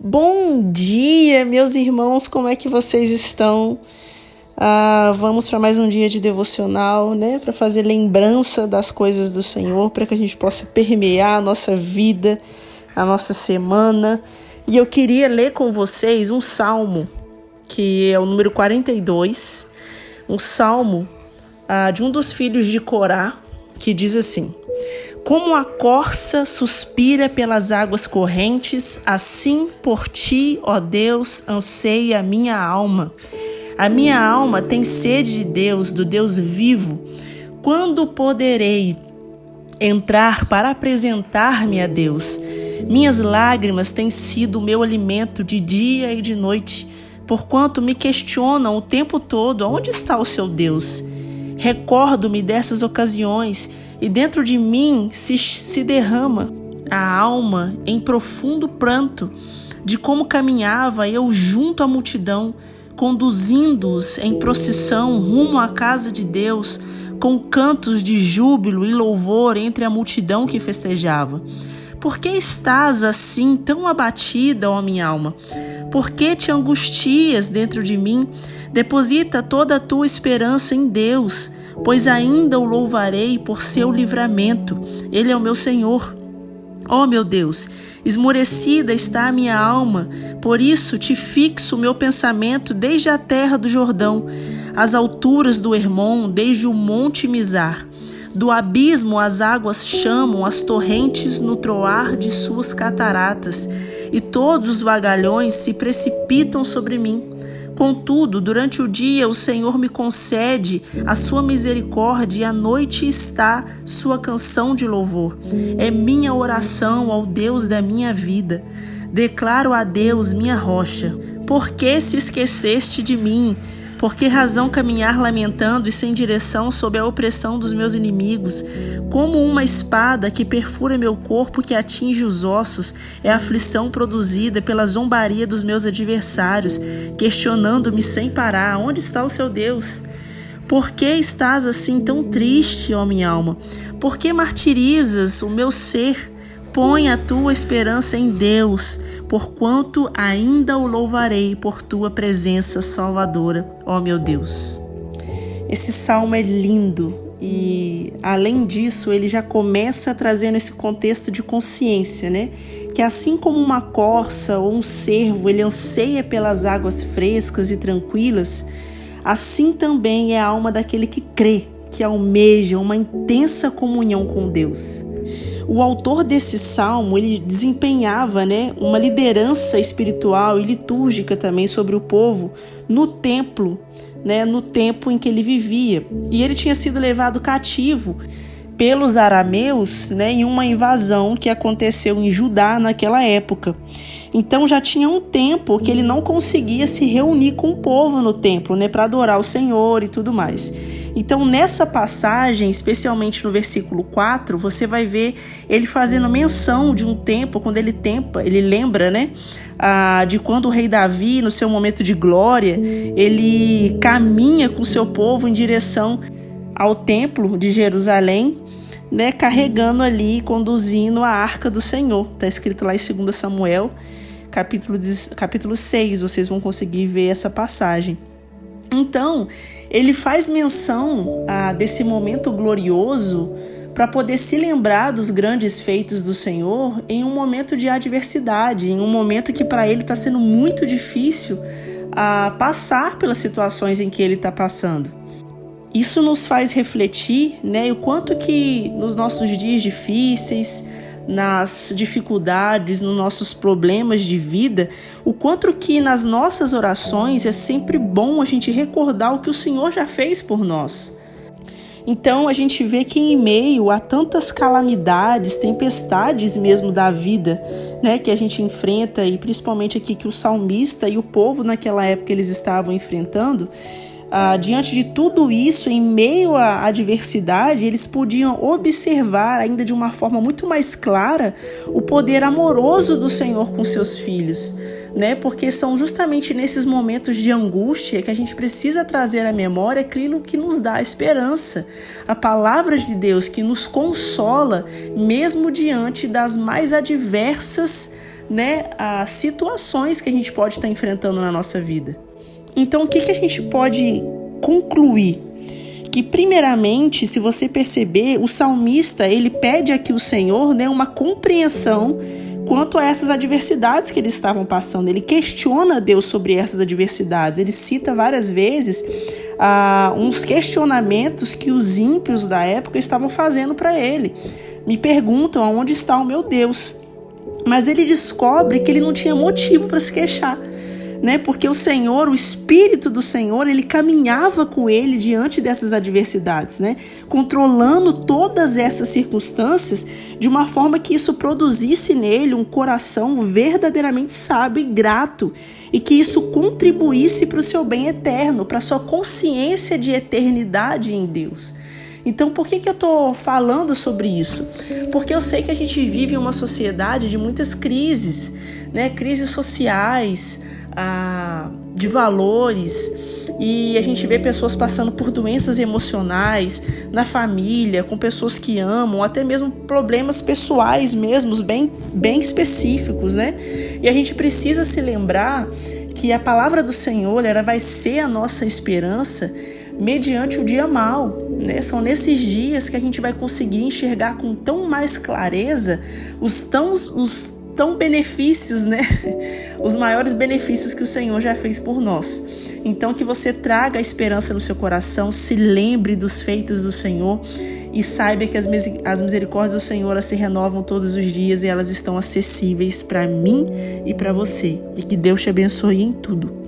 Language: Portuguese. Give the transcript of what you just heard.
Bom dia, meus irmãos, como é que vocês estão? Vamos para mais um dia de devocional, né? Para fazer lembrança das coisas do Senhor, para que a gente possa permear a nossa vida, a nossa semana. E eu queria ler com vocês um salmo, que é o número 42, um salmo de um dos filhos de Corá, que diz assim: como a corça suspira pelas águas correntes, assim por ti, ó Deus, anseia a minha alma. A minha alma tem sede de Deus, do Deus vivo. Quando poderei entrar para apresentar-me a Deus? Minhas lágrimas têm sido o meu alimento de dia e de noite, porquanto me questionam o tempo todo: onde está o seu Deus? Recordo-me dessas ocasiões, e dentro de mim se derrama a alma em profundo pranto, de como caminhava eu junto à multidão, conduzindo-os em procissão rumo à casa de Deus, com cantos de júbilo e louvor entre a multidão que festejava. Por que estás assim tão abatida, ó minha alma? Por que te angustias dentro de mim? Deposita toda a tua esperança em Deus, pois ainda o louvarei por seu livramento. Ele é o meu Senhor. Ó meu Deus, esmorecida está a minha alma, por isso te fixo o meu pensamento desde a terra do Jordão, as alturas do Hermon, desde o monte Mizar. Do abismo as águas chamam, as torrentes no troar de suas cataratas, e todos os vagalhões se precipitam sobre mim. Contudo, durante o dia o Senhor me concede a sua misericórdia, e à noite está sua canção de louvor. É minha oração ao Deus da minha vida. Declaro a Deus, minha rocha: por que se esqueceste de mim? Por que razão caminhar lamentando e sem direção sob a opressão dos meus inimigos? Como uma espada que perfura meu corpo, que atinge os ossos, é a aflição produzida pela zombaria dos meus adversários, questionando-me sem parar: onde está o seu Deus? Por que estás assim tão triste, ó minha alma? Por que martirizas o meu ser? Põe a tua esperança em Deus, porquanto ainda o louvarei por tua presença salvadora, ó meu Deus. Esse salmo é lindo e, além disso, ele já começa trazendo esse contexto de consciência, né? Que assim como uma corça ou um cervo, ele anseia pelas águas frescas e tranquilas, assim também é a alma daquele que crê, que almeja uma intensa comunhão com Deus. O autor desse salmo, ele desempenhava, uma liderança espiritual e litúrgica também sobre o povo no templo, no tempo em que ele vivia. E ele tinha sido levado cativo pelos arameus, em uma invasão que aconteceu em Judá naquela época. Então já tinha um tempo que ele não conseguia se reunir com o povo no templo, para adorar o Senhor e tudo mais. Então nessa passagem, especialmente no versículo 4, você vai ver ele fazendo menção de um tempo, quando ele lembra, de quando o rei Davi, no seu momento de glória, ele caminha com o seu povo em direção ao templo de Jerusalém, carregando conduzindo a arca do Senhor. Está escrito lá em 2 Samuel, capítulo 6, vocês vão conseguir ver essa passagem. Então, ele faz menção desse momento glorioso para poder se lembrar dos grandes feitos do Senhor em um momento de adversidade, em um momento que para ele está sendo muito difícil passar pelas situações em que ele está passando. Isso nos faz refletir, o quanto que nos nossos dias difíceis, nas dificuldades, nos nossos problemas de vida, o quanto que nas nossas orações é sempre bom a gente recordar o que o Senhor já fez por nós. Então a gente vê que em meio a tantas calamidades, tempestades mesmo da vida, que a gente enfrenta, e principalmente aqui que o salmista e o povo naquela época eles estavam enfrentando, diante de tudo isso, em meio à adversidade, eles podiam observar ainda de uma forma muito mais clara o poder amoroso do Senhor com seus filhos, porque são justamente nesses momentos de angústia que a gente precisa trazer à memória aquilo que nos dá esperança, a palavra de Deus que nos consola mesmo diante das mais adversas né, as situações que a gente pode estar enfrentando na nossa vida. Então, o que a gente pode concluir? Que primeiramente, se você perceber, o salmista, ele pede aqui ao Senhor, né, uma compreensão quanto a essas adversidades que eles estavam passando. Ele questiona Deus sobre essas adversidades. Ele cita várias vezes uns questionamentos que os ímpios da época estavam fazendo para ele. Me perguntam aonde está o meu Deus. Mas ele descobre que ele não tinha motivo para se queixar, né? Porque o Senhor, o Espírito do Senhor, ele caminhava com ele diante dessas adversidades, né? Controlando todas essas circunstâncias de uma forma que isso produzisse nele um coração verdadeiramente sábio e grato, e que isso contribuísse para o seu bem eterno, para a sua consciência de eternidade em Deus. Então, por que eu estou falando sobre isso? Porque eu sei que a gente vive em uma sociedade de muitas crises, né? Crises sociais, de valores, e a gente vê pessoas passando por doenças emocionais na família, com pessoas que amam, até mesmo problemas pessoais mesmos, bem específicos, né? E a gente precisa se lembrar que a palavra do Senhor, ela vai ser a nossa esperança mediante o dia mau, né? São nesses dias que a gente vai conseguir enxergar com tão mais clareza os tão benefícios, né? Os maiores benefícios que o Senhor já fez por nós. Então, que você traga a esperança no seu coração, se lembre dos feitos do Senhor e saiba que as misericórdias do Senhor, elas se renovam todos os dias e elas estão acessíveis para mim e para você. E que Deus te abençoe em tudo.